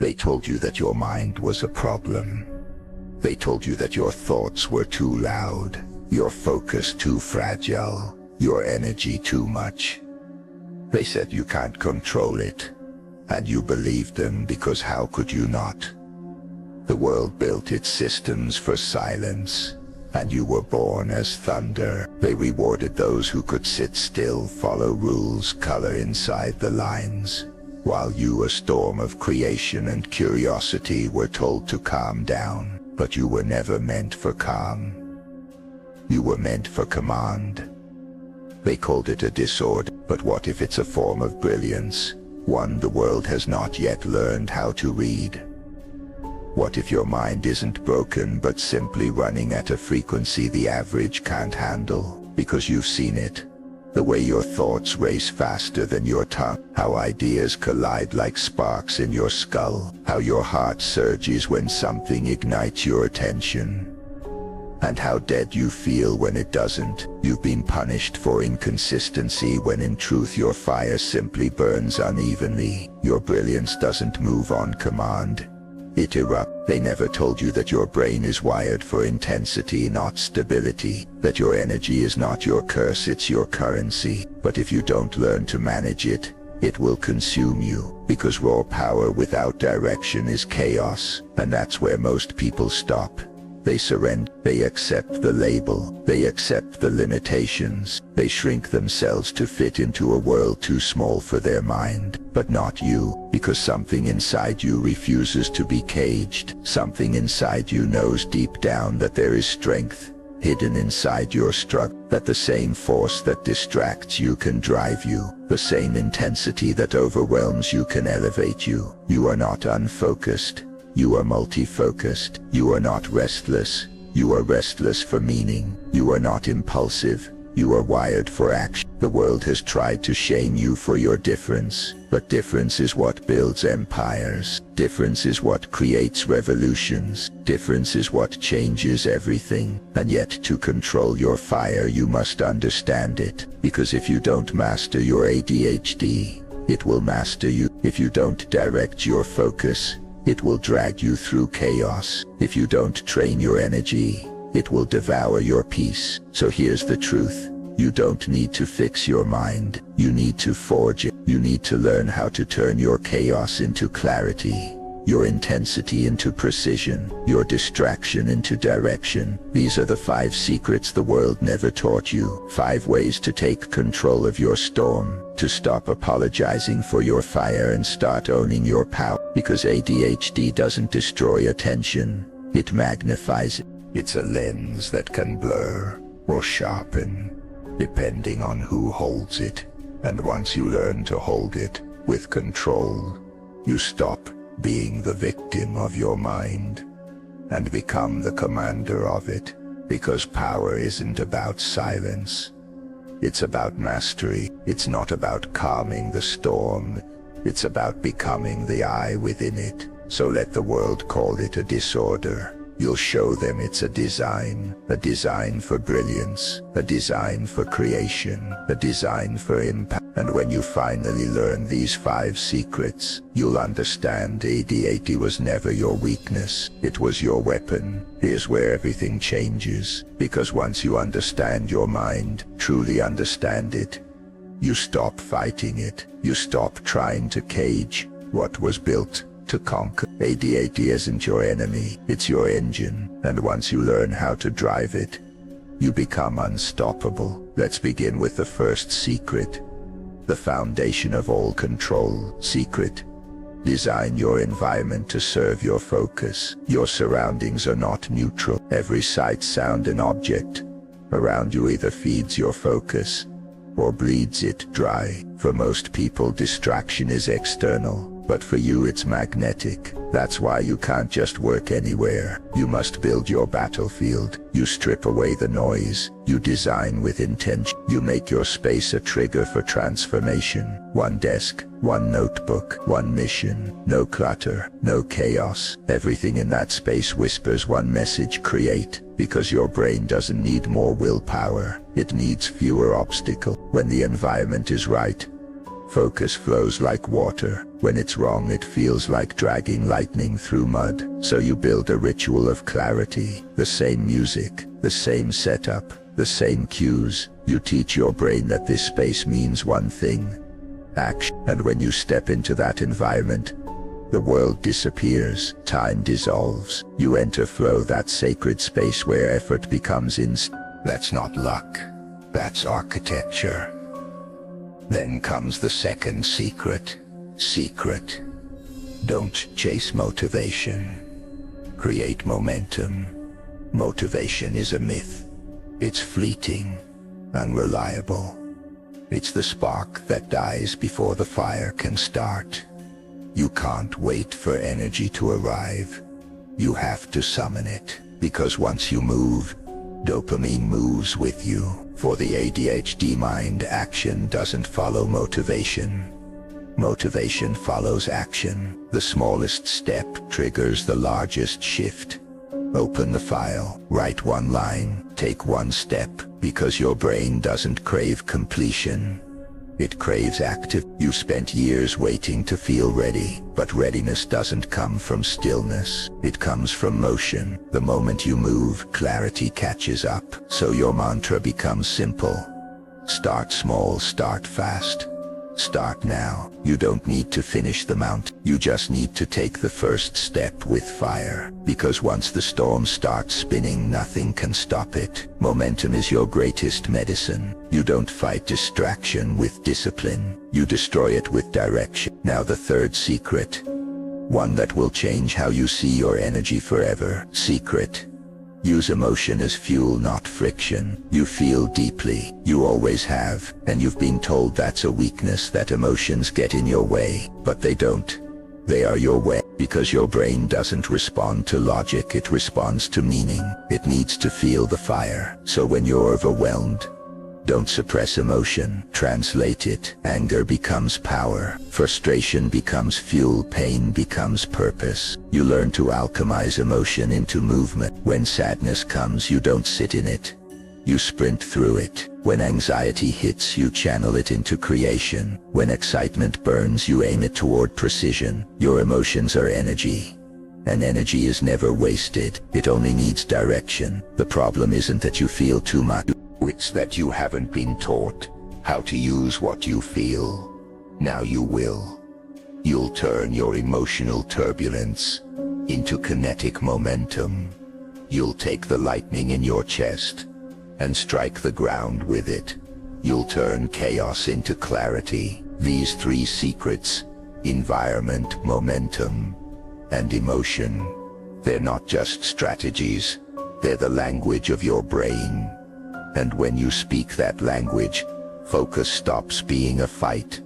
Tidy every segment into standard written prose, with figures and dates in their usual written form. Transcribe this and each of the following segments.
They told you that your mind was a problem. They told you that your thoughts were too loud, your focus too fragile, your energy too much. They said you can't control it, and you believed them because how could you not? The world built its systems for silence, and you were born as thunder. They rewarded those who could sit still, follow rules, color inside the lines, while you, a storm of creation and curiosity, were told to calm down. But you were never meant for calm. You were meant for command. They called it a disorder, but what if it's a form of brilliance, one the world has not yet learned how to read? What if your mind isn't broken but simply running at a frequency the average can't handle? Because you've seen it. The way your thoughts race faster than your tongue, how ideas collide like sparks in your skull, how your heart surges when something ignites your attention, and how dead you feel when it doesn't. You've been punished for inconsistency when in truth your fire simply burns unevenly. Your brilliance doesn't move on command. It erupts. They never told you that your brain is wired for intensity, not stability, that your energy is not your curse, it's your currency. But if you don't learn to manage it, it will consume you, because raw power without direction is chaos, and that's where most people stop. They surrender, they accept the label, they accept the limitations, they shrink themselves to fit into a world too small for their mind. But not you, because something inside you refuses to be caged. Something inside you knows deep down that there is strength hidden inside your struggle, that the same force that distracts you can drive you, the same intensity that overwhelms you can elevate you. You are not unfocused. You are multi-focused. You are not restless. You are restless for meaning. You are not impulsive. You are wired for action. The world has tried to shame you for your difference, but difference is what builds empires. Difference is what creates revolutions. Difference is what changes everything. And yet to control your fire you must understand it, because if you don't master your ADHD, it will master you. If you don't direct your focus, it will drag you through chaos. If you don't train your energy, it will devour your peace. So here's the truth. You don't need to fix your mind. You need to forge it. You need to learn how to turn your chaos into clarity, your intensity into precision, your distraction into direction. These are the 5 secrets the world never taught you. 5 ways to take control of your storm, to stop apologizing for your fire and start owning your power. Because ADHD doesn't destroy attention, it magnifies it. It's a lens that can blur or sharpen, depending on who holds it. And once you learn to hold it with control, you stop being the victim of your mind and become the commander of it. Because power isn't about silence. It's about mastery. It's not about calming the storm. It's about becoming the eye within it. So let the world call it a disorder. You'll show them it's a design for brilliance, a design for creation, a design for impact. And when you finally learn these 5 secrets, you'll understand ADHD was never your weakness, it was your weapon. Here's where everything changes, because once you understand your mind, truly understand it, you stop fighting it. You stop trying to cage what was built to conquer. ADHD isn't your enemy, it's your engine, and once you learn how to drive it, you become unstoppable. Let's begin with the first secret, the foundation of all control. Secret: design your environment to serve your focus. Your surroundings are not neutral. Every sight, sound, and object around you either feeds your focus or bleeds it dry. For most people, distraction is external, but for you it's magnetic. That's why you can't just work anywhere. You must build your battlefield. You strip away the noise. You design with intention. You make your space a trigger for transformation. One desk, one notebook, one mission. No clutter, no chaos. Everything in that space whispers one message: create. Because your brain doesn't need more willpower. It needs fewer obstacles. When the environment is right, Focus flows like water. When it's wrong, it feels like dragging lightning through mud. So you build a ritual of clarity. The same music, the same setup, the same cues. You teach your brain that this space means one thing: action. And when you step into that environment, the world disappears, time dissolves. You enter flow, that sacred space where effort becomes That's not luck. That's architecture. Then comes the second secret. Don't chase motivation. Create momentum. Motivation is a myth. It's fleeting, unreliable. It's the spark that dies before the fire can start. You can't wait for energy to arrive. You have to summon it, because once you move, dopamine moves with you. For the ADHD mind, action doesn't follow motivation. Motivation follows action. The smallest step triggers the largest shift. Open the file, write one line, take one step, because your brain doesn't crave completion. It craves active. You spent years waiting to feel ready, but readiness doesn't come from stillness. It comes from motion. The moment you move, clarity catches up. So your mantra becomes simple. Start small, start fast. Start now. You don't need to finish the mountain. You just need to take the first step with fire. Because once the storm starts spinning, nothing can stop it. Momentum is your greatest medicine. You don't fight distraction with discipline. You destroy it with direction. Now the third secret. One that will change how you see your energy forever. Use emotion as fuel, not friction. You feel deeply. You always have. And you've been told that's a weakness, that emotions get in your way. But they don't. They are your way. Because your brain doesn't respond to logic, it responds to meaning. It needs to feel the fire. So when you're overwhelmed, don't suppress emotion. Translate it. Anger becomes power. Frustration becomes fuel. Pain becomes purpose. You learn to alchemize emotion into movement. When sadness comes, you don't sit in it. You sprint through it. When anxiety hits, you channel it into creation. When excitement burns, you aim it toward precision. Your emotions are energy. And energy is never wasted. It only needs direction. The problem isn't that you feel too much. It's that you haven't been taught how to use what you feel. Now you will. You'll turn your emotional turbulence into kinetic momentum. You'll take the lightning in your chest and strike the ground with it. You'll turn chaos into clarity. These three secrets, environment, momentum, and emotion, they're not just strategies. They're the language of your brain. And when you speak that language, focus stops being a fight.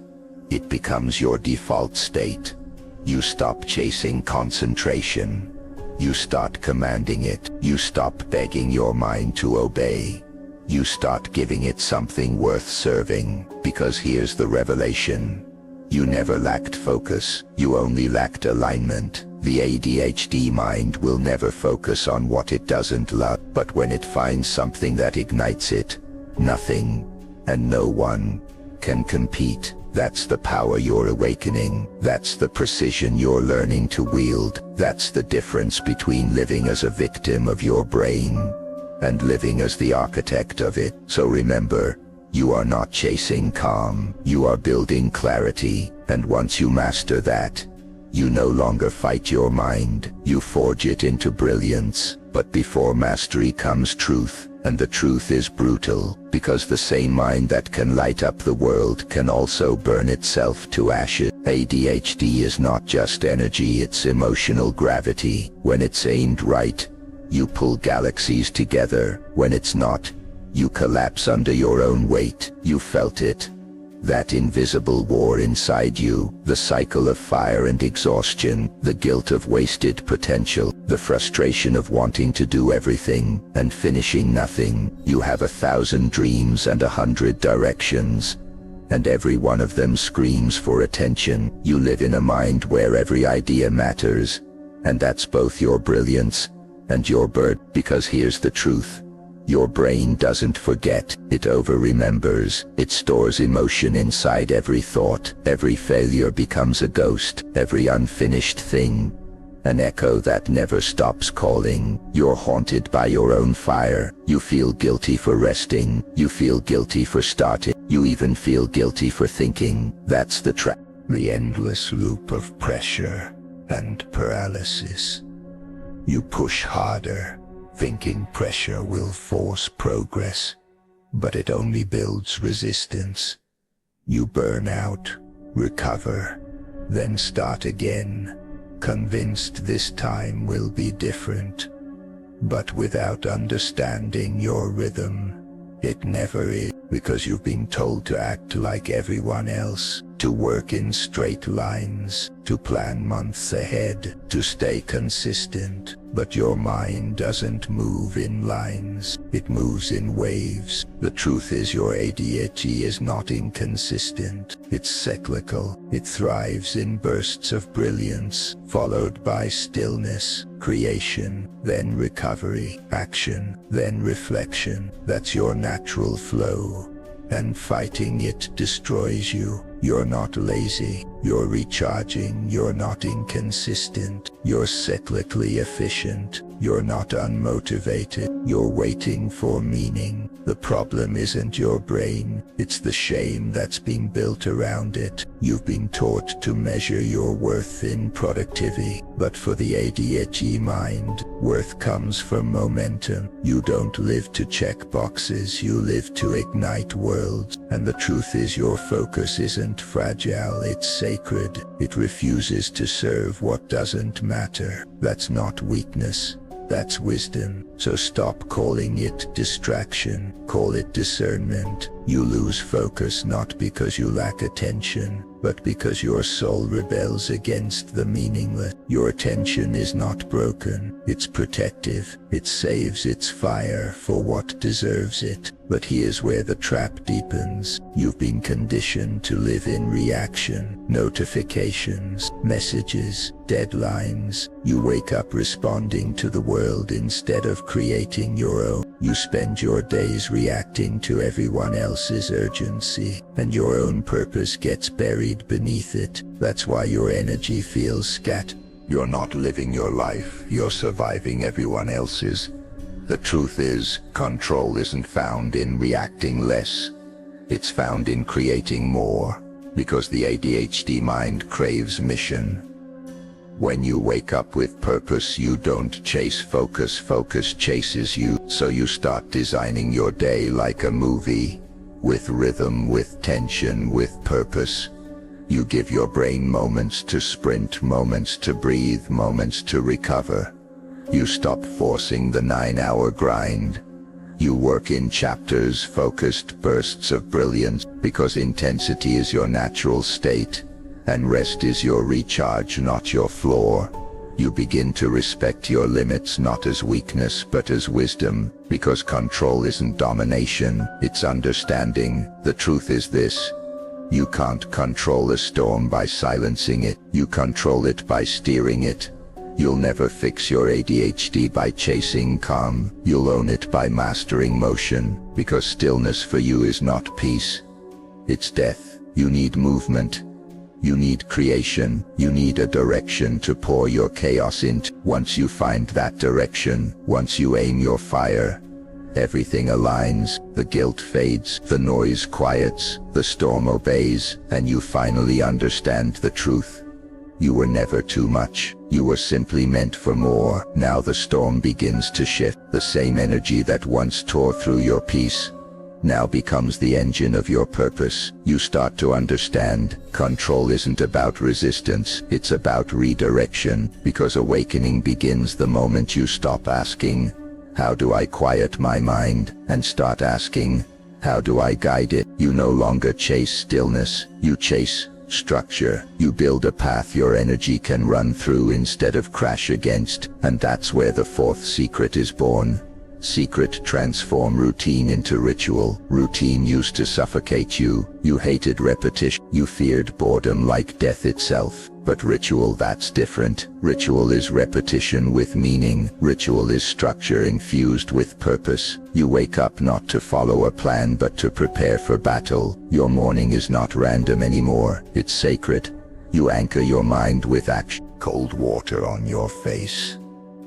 It becomes your default state. You stop chasing concentration. You start commanding it. You stop begging your mind to obey. You start giving it something worth serving. Because here's the revelation. You never lacked focus. You only lacked alignment. The ADHD mind will never focus on what it doesn't love, but when it finds something that ignites it, nothing and no one can compete. That's the power you're awakening. That's the precision you're learning to wield. That's the difference between living as a victim of your brain and living as the architect of it. So remember, you are not chasing calm. You are building clarity. And once you master that, you no longer fight your mind, you forge it into brilliance. But before mastery comes truth, and the truth is brutal, because the same mind that can light up the world can also burn itself to ashes. ADHD is not just energy, it's emotional gravity. When it's aimed right, you pull galaxies together. When it's not, you collapse under your own weight. You felt it. That invisible war inside you, the cycle of fire and exhaustion, the guilt of wasted potential, the frustration of wanting to do everything and finishing nothing. You have 1,000 dreams and 100 directions, and every one of them screams for attention. You live in a mind where every idea matters, and that's both your brilliance and your burden. Because here's the truth. Your brain doesn't forget, it over-remembers. It stores emotion inside every thought. Every failure becomes a ghost, every unfinished thing an echo that never stops calling. You're haunted by your own fire. You feel guilty for resting. You feel guilty for starting. You even feel guilty for thinking. That's the trap. The endless loop of pressure and paralysis. You push harder, thinking pressure will force progress, but it only builds resistance. You burn out, recover, then start again, convinced this time will be different. But without understanding your rhythm, it never is, because you've been told to act like everyone else, to work in straight lines, to plan months ahead, to stay consistent. But your mind doesn't move in lines, it moves in waves. The truth is your ADHD is not inconsistent, it's cyclical. It thrives in bursts of brilliance, followed by stillness, creation, then recovery, action, then reflection. That's your natural flow. And fighting it destroys you. You're not lazy, you're recharging, you're not inconsistent, you're cyclically efficient, you're not unmotivated, you're waiting for meaning. The problem isn't your brain, it's the shame that's been built around it. You've been taught to measure your worth in productivity, but for the ADHD mind, worth comes from momentum. You don't live to check boxes, you live to ignite worlds. And the truth is your focus isn't fragile, it's sacred. It refuses to serve what doesn't matter. That's not weakness, that's wisdom. So stop calling it distraction, call it discernment. You lose focus not because you lack attention, but because your soul rebels against the meaningless. Your attention is not broken, it's protective. It saves its fire for what deserves it. But here's where the trap deepens. You've been conditioned to live in reaction. Notifications, messages, deadlines. You wake up responding to the world instead of creating your own. You spend your days reacting to everyone else's urgency, and your own purpose gets buried beneath it. That's why your energy feels scattered. You're not living your life, you're surviving everyone else's. The truth is, control isn't found in reacting less. It's found in creating more, because the ADHD mind craves mission. When you wake up with purpose, you don't chase focus, focus chases you. So you start designing your day like a movie, with rhythm, with tension, with purpose. You give your brain moments to sprint, moments to breathe, moments to recover. You stop forcing the 9-hour grind. You work in chapters, focused bursts of brilliance, because intensity is your natural state, and rest is your recharge, not your flaw. You begin to respect your limits not as weakness but as wisdom, because control isn't domination, it's understanding. The truth is this: you can't control a storm by silencing it, you control it by steering it. You'll never fix your ADHD by chasing calm, you'll own it by mastering motion, because stillness for you is not peace, it's death. You need movement, you need creation, you need a direction to pour your chaos into. Once you find that direction, once you aim your fire, everything aligns, the guilt fades, the noise quiets, the storm obeys, and you finally understand the truth. You were never too much, you were simply meant for more. Now the storm begins to shift. The same energy that once tore through your peace now becomes the engine of your purpose. You start to understand, control isn't about resistance, it's about redirection, because awakening begins the moment you stop asking, how do I quiet my mind, and start asking, how do I guide it? You no longer chase stillness, you chase structure. You build a path your energy can run through instead of crash against, and that's where the fourth secret is born: Secret: transform routine into ritual. Routine used to suffocate you. You hated repetition. You feared boredom like death itself. But ritual, that's different. Ritual is repetition with meaning. Ritual is structure infused with purpose. You wake up not to follow a plan but to prepare for battle. Your morning is not random anymore. It's sacred. You anchor your mind with action. Cold water on your face.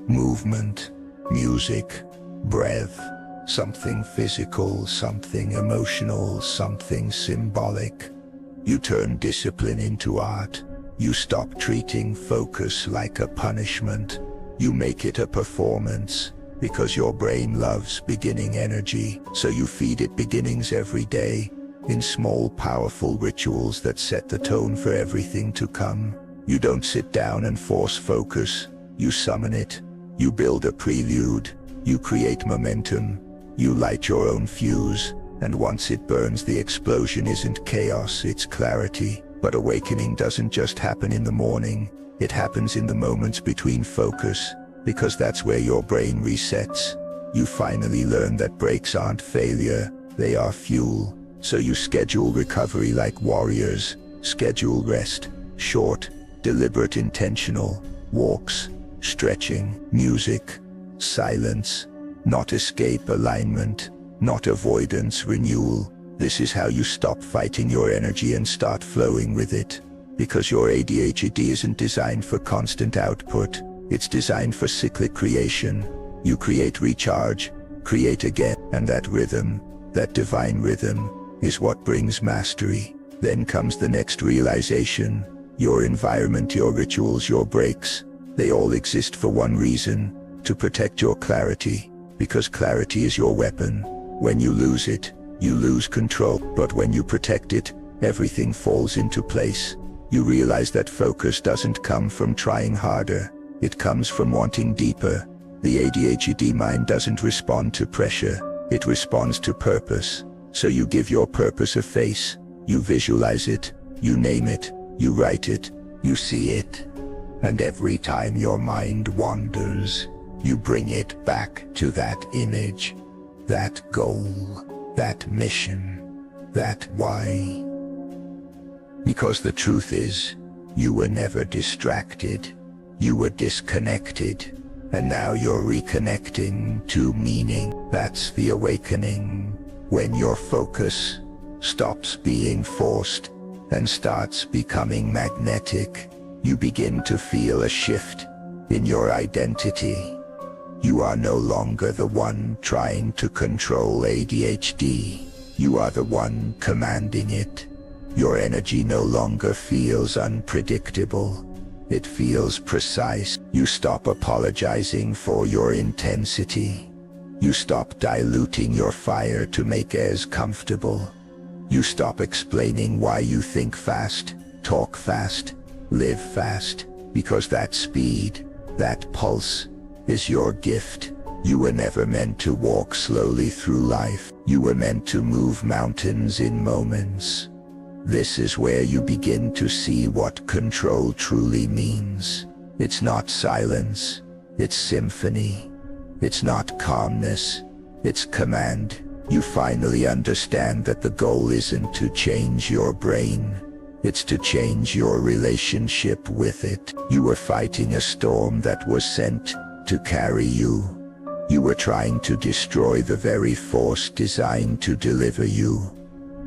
Movement. Music. Breath. Something physical, something emotional, something symbolic. You turn discipline into art. You stop treating focus like a punishment. You make it a performance, because your brain loves beginning energy, so you feed it beginnings every day, in small, powerful rituals that set the tone for everything to come. You don't sit down and force focus. You summon it. You build a prelude. You create momentum. You light your own fuse, and once it burns, the explosion isn't chaos, it's clarity. But awakening doesn't just happen in the morning, it happens in the moments between focus, because that's where your brain resets. You finally learn that breaks aren't failure, they are fuel. So you schedule recovery like warriors. Schedule rest, short, deliberate, intentional, walks, stretching, music, silence, not escape, alignment, not avoidance, renewal. This is how you stop fighting your energy and start flowing with it. Because your ADHD isn't designed for constant output, it's designed for cyclic creation. You create, recharge, create again, and that rhythm, that divine rhythm, is what brings mastery. Then comes the next realization. Your environment, your rituals, your breaks, they all exist for one reason: to protect your clarity. Because clarity is your weapon. When you lose it, you lose control. But when you protect it, everything falls into place. You realize that focus doesn't come from trying harder. It comes from wanting deeper. The ADHD mind doesn't respond to pressure. It responds to purpose. So you give your purpose a face. You visualize it. You name it. You write it. You see it. And every time your mind wanders, you bring it back to that image, that goal, that mission, that why. Because the truth is, you were never distracted. You were disconnected. And now you're reconnecting to meaning. That's the awakening. When your focus stops being forced and starts becoming magnetic, you begin to feel a shift in your identity. You are no longer the one trying to control ADHD. You are the one commanding it. Your energy no longer feels unpredictable. It feels precise. You stop apologizing for your intensity. You stop diluting your fire to make airs comfortable. You stop explaining why you think fast, talk fast, live fast, because that speed, that pulse, is your gift. You were never meant to walk slowly through life. You were meant to move mountains in moments. This is where you begin to see what control truly means. It's not silence, it's symphony. It's not calmness, it's command. You finally understand that the goal isn't to change your brain. It's to change your relationship with it. You were fighting a storm that was sent to carry you. You were trying to destroy the very force designed to deliver you.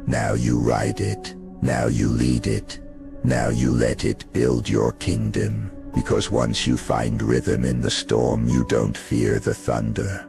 Now you ride it. Now you lead it. Now you let it build your kingdom. Because once you find rhythm in the storm, you don't fear the thunder.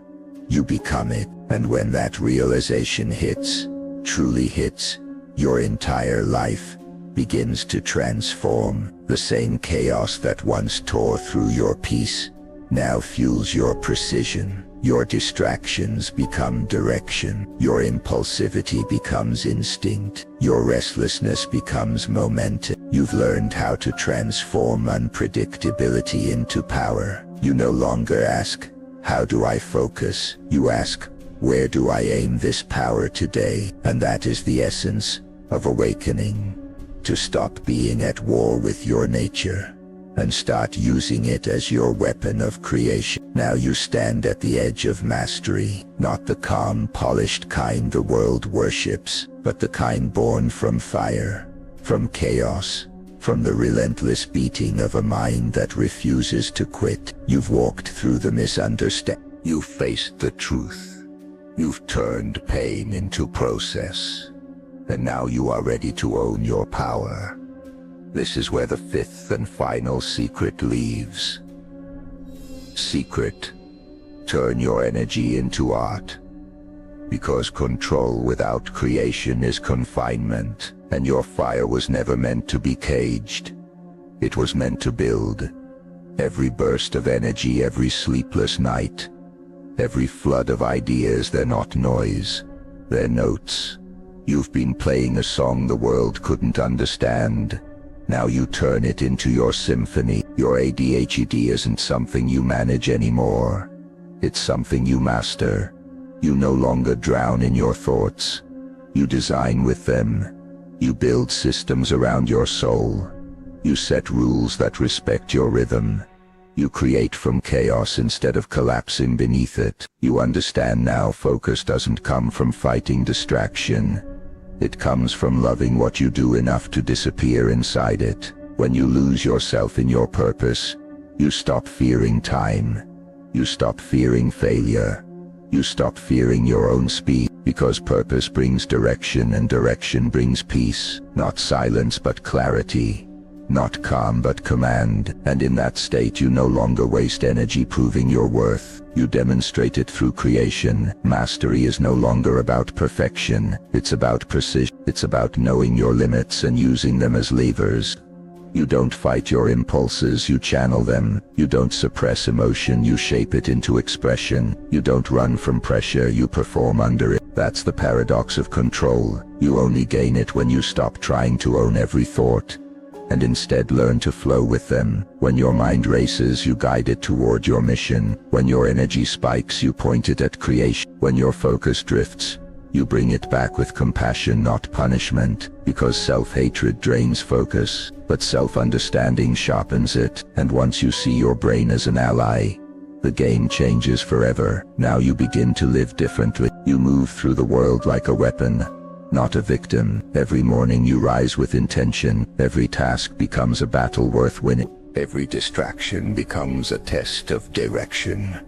You become it. And when that realization hits, truly hits, your entire life begins to transform. The same chaos that once tore through your peace now fuels your precision. Your distractions become direction. Your impulsivity becomes instinct. Your restlessness becomes momentum. You've learned how to transform unpredictability into power. You no longer ask, how do I focus? You ask, where do I aim this power today? And that is the essence of awakening. To stop being at war with your nature. and start using it as your weapon of creation. Now you stand at the edge of mastery, not the calm, polished kind the world worships, but the kind born from fire, from chaos, from the relentless beating of a mind that refuses to quit. You've walked through the misunderstanding. You've faced the truth. You've turned pain into process. And now you are ready to own your power. This is where the fifth and final secret lives. Secret. Turn your energy into art. Because control without creation is confinement, and your fire was never meant to be caged. It was meant to build. Every burst of energy, every sleepless night, every flood of ideas, they're not noise, they're notes. You've been playing a song the world couldn't understand. Now you turn it into your symphony. Your ADHD isn't something you manage anymore. It's something you master. You no longer drown in your thoughts. You design with them. You build systems around your soul. You set rules that respect your rhythm. You create from chaos instead of collapsing beneath it. You understand now focus doesn't come from fighting distraction. It comes from loving what you do enough to disappear inside it. When you lose yourself in your purpose, you stop fearing time. You stop fearing failure. You stop fearing your own speed, because purpose brings direction and direction brings peace. Not silence but clarity. Not calm but command. And in that state you no longer waste energy proving your worth. You demonstrate it through creation. Mastery is no longer about perfection. It's about precision. It's about knowing your limits and using them as levers. You don't fight your impulses, you channel them. You don't suppress emotion, you shape it into expression. You don't run from pressure, you perform under it. That's the paradox of control. You only gain it when you stop trying to own every thought, and instead learn to flow with them. When your mind races, you guide it toward your mission. When your energy spikes, you point it at creation. When your focus drifts, you bring it back with compassion, not punishment, because self-hatred drains focus, but self-understanding sharpens it. And once you see your brain as an ally, the game changes forever. Now you begin to live differently. You move through the world like a weapon, not a victim. Every morning you rise with intention. Every task becomes a battle worth winning. Every distraction becomes a test of direction.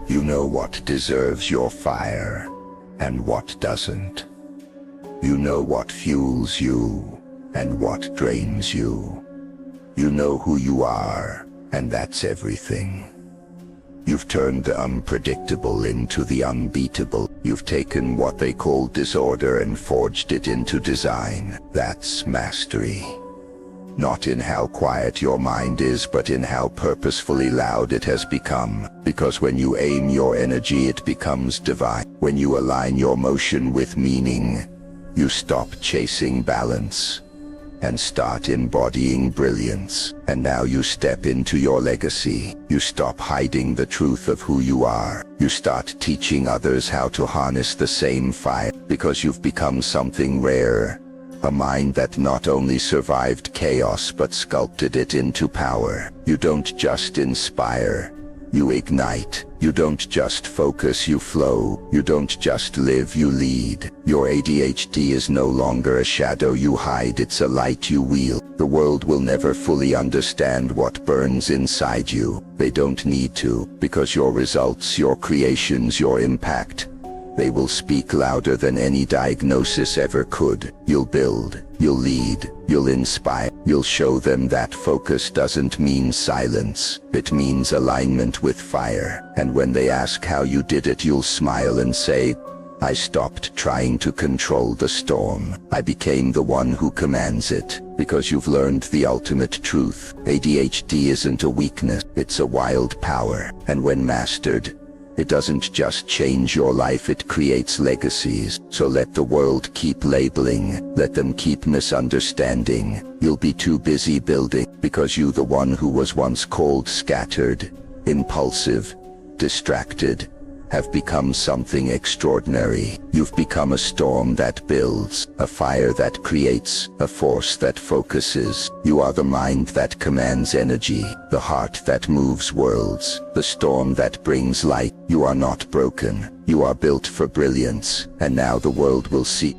You know what deserves your fire and what doesn't. You know what fuels you and what drains you. You know who you are, and that's everything. You've turned the unpredictable into the unbeatable. You've taken what they call disorder and forged it into design. That's mastery. Not in how quiet your mind is, but in how purposefully loud it has become. Because when you aim your energy, it becomes divine. When you align your motion with meaning, you stop chasing balance and start embodying brilliance. And now you step into your legacy. You stop hiding the truth of who you are. You start teaching others how to harness the same fire, because you've become something rare. A mind that not only survived chaos but sculpted it into power. You don't just inspire, you ignite. You don't just focus, you flow. You don't just live, you lead. Your ADHD is no longer a shadow you hide, it's a light you wield. The world will never fully understand what burns inside you. They don't need to, because your results, your creations, your impact, they will speak louder than any diagnosis ever could. You'll build, you'll lead, you'll inspire. You'll show them that focus doesn't mean silence. It means alignment with fire. And when they ask how you did it, you'll smile and say, I stopped trying to control the storm. I became the one who commands it. Because you've learned the ultimate truth. ADHD isn't a weakness, it's a wild power. And when mastered, it doesn't just change your life, it creates legacies. So let the world keep labeling, let them keep misunderstanding. You'll be too busy building, because you the one who was once called scattered, impulsive, distracted, have become something extraordinary. You've become a storm that builds, a fire that creates, a force that focuses. You are the mind that commands energy, the heart that moves worlds, the storm that brings light. You are not broken. You are built for brilliance, and now the world will see.